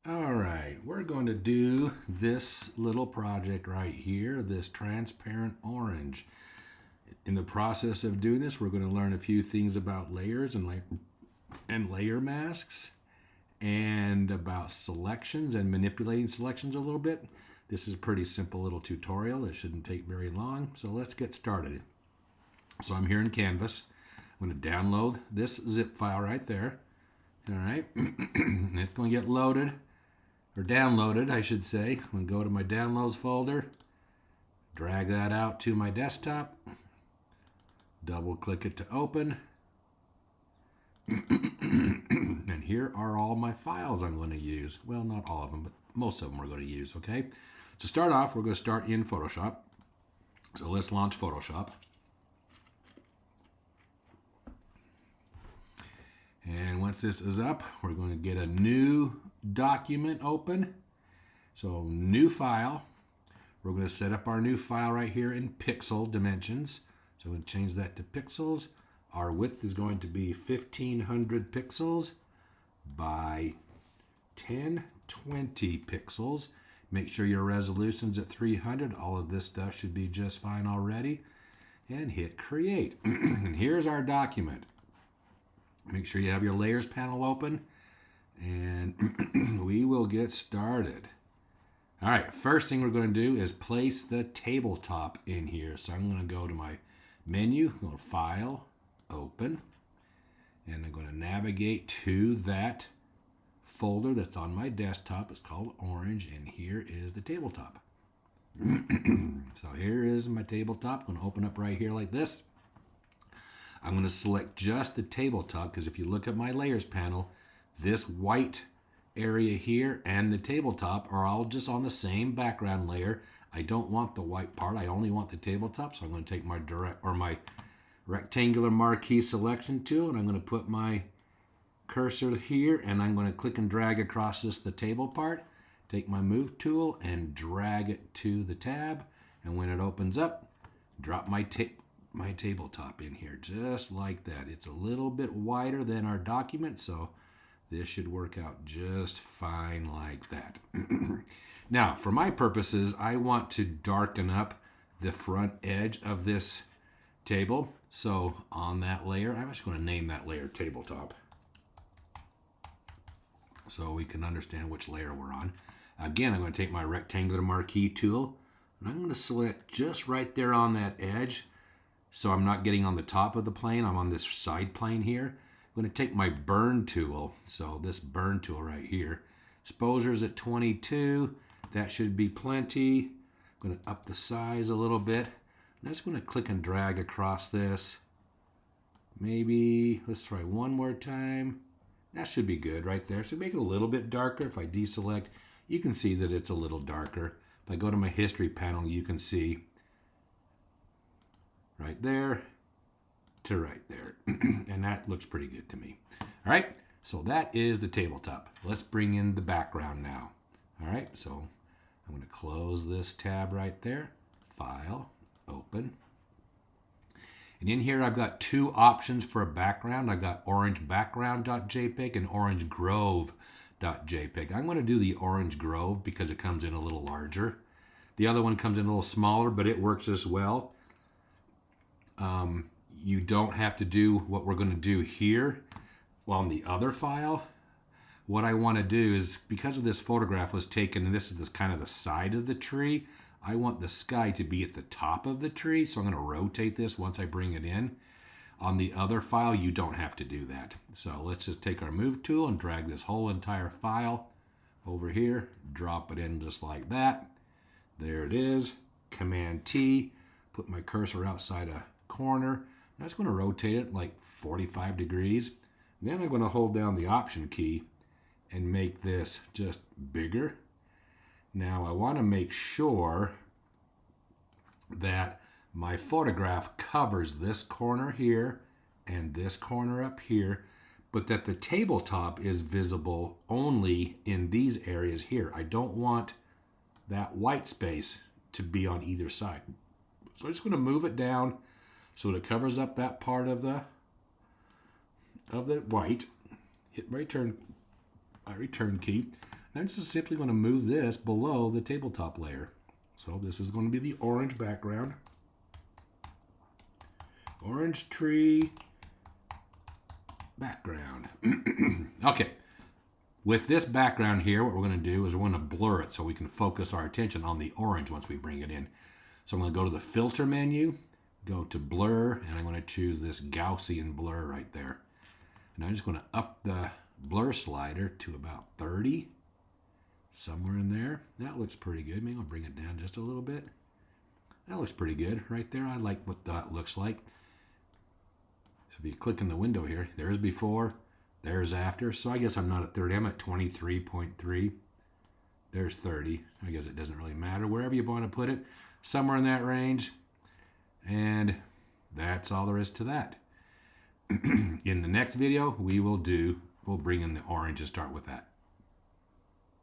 All right, we're going to do this little project right here, this transparent orange. In the process of doing this, we're going to learn a few things about layers and layer masks and about selections and manipulating selections a little bit. This is a pretty simple little tutorial. It shouldn't take very long, so let's get started. So I'm here in Canvas. I'm going to download this zip file right there. All right, it's going to get loaded. Or downloaded, I should say. I'm going to go to my downloads folder, drag that out to my desktop, double click it to open, and here are all my files I'm going to use. Well, not all of them, but most of them we're going to use, okay? To start off, we're going to start in Photoshop. So let's launch Photoshop. And once this is up, we're going to get a new document open. So new file. We're going to set up our new file right here in pixel dimensions. So I'm going to change that to pixels. Our width is going to be 1500 pixels by 1020 pixels. Make sure your resolution's at 300. All of this stuff should be just fine already. And hit create. And here's our document. Make sure you have your layers panel open, and we will get started. All right, first thing we're going to do is place the tabletop in here. So I'm going to go to my menu, go to File, Open, and I'm going to navigate to that folder that's on my desktop. It's called Orange, and here is the tabletop. So here is my tabletop. I'm going to open up right here like this. I'm going to select just the tabletop because if you look at my layers panel, this white area here and the tabletop are all just on the same background layer. I don't want the white part. I only want the tabletop. So I'm going to take my my rectangular marquee selection tool, and I'm going to put my cursor here, and I'm going to click and drag across just the table part. Take my move tool and drag it to the tab, and when it opens up, drop my tabletop in here just like that. It's a little bit wider than our document, so this should work out just fine like that. Now, for my purposes, I want to darken up the front edge of this table. So on that layer, I'm just going to name that layer tabletop so we can understand which layer we're on. Again, I'm going to take my rectangular marquee tool, and I'm going to select just right there on that edge. So I'm not getting on the top of the plane, I'm on this side plane here. I'm going to take my burn tool, so this burn tool right here. Exposure's at 22, that should be plenty. I'm going to up the size a little bit. I'm just going to click and drag across this. Maybe, let's try one more time. That should be good right there. So make it a little bit darker. If I deselect, you can see that it's a little darker. If I go to my history panel, you can see right there to right there. And that looks pretty good to me. All right, so that is the tabletop. Let's bring in the background now. All right, so I'm going to close this tab right there. File, Open. And in here I've got two options for a background. I've got orangebackground.jpg and orangegrove.jpg. I'm going to do the orange grove because it comes in a little larger. The other one comes in a little smaller, but it works as well. You don't have to do what we're going to do here. Well, on the other file, what I want to do is, because of this photograph was taken, and this is kind of the side of the tree, I want the sky to be at the top of the tree, so I'm going to rotate this once I bring it in. On the other file, you don't have to do that. So let's just take our move tool and drag this whole entire file over here, drop it in just like that. There it is. Command T, put my cursor outside a corner. I'm just going to rotate it like 45 degrees. Then I'm going to hold down the Option key and make this just bigger. Now I want to make sure that my photograph covers this corner here and this corner up here, but that the tabletop is visible only in these areas here. I don't want that white space to be on either side. So I'm just going to move it down so that it covers up that part of the white. Hit my return key. And I'm just simply going to move this below the tabletop layer. So this is going to be the orange background. Orange tree background. Okay. With this background here, what we're going to do is we're going to blur it so we can focus our attention on the orange once we bring it in. So I'm going to go to the filter menu, go to blur, and I'm going to choose this Gaussian blur right there. And I'm just going to up the blur slider to about 30, somewhere in there. That looks pretty good. Maybe I'll bring it down just a little bit. That looks pretty good right there. I like what that looks like. So if you click in the window here, there's before, there's after. So I guess I'm not at 30. I'm at 23.3. There's 30. I guess it doesn't really matter. Wherever you want to put it, somewhere in that range. And that's all there is to that. In the next video, we'll bring in the orange and start with that.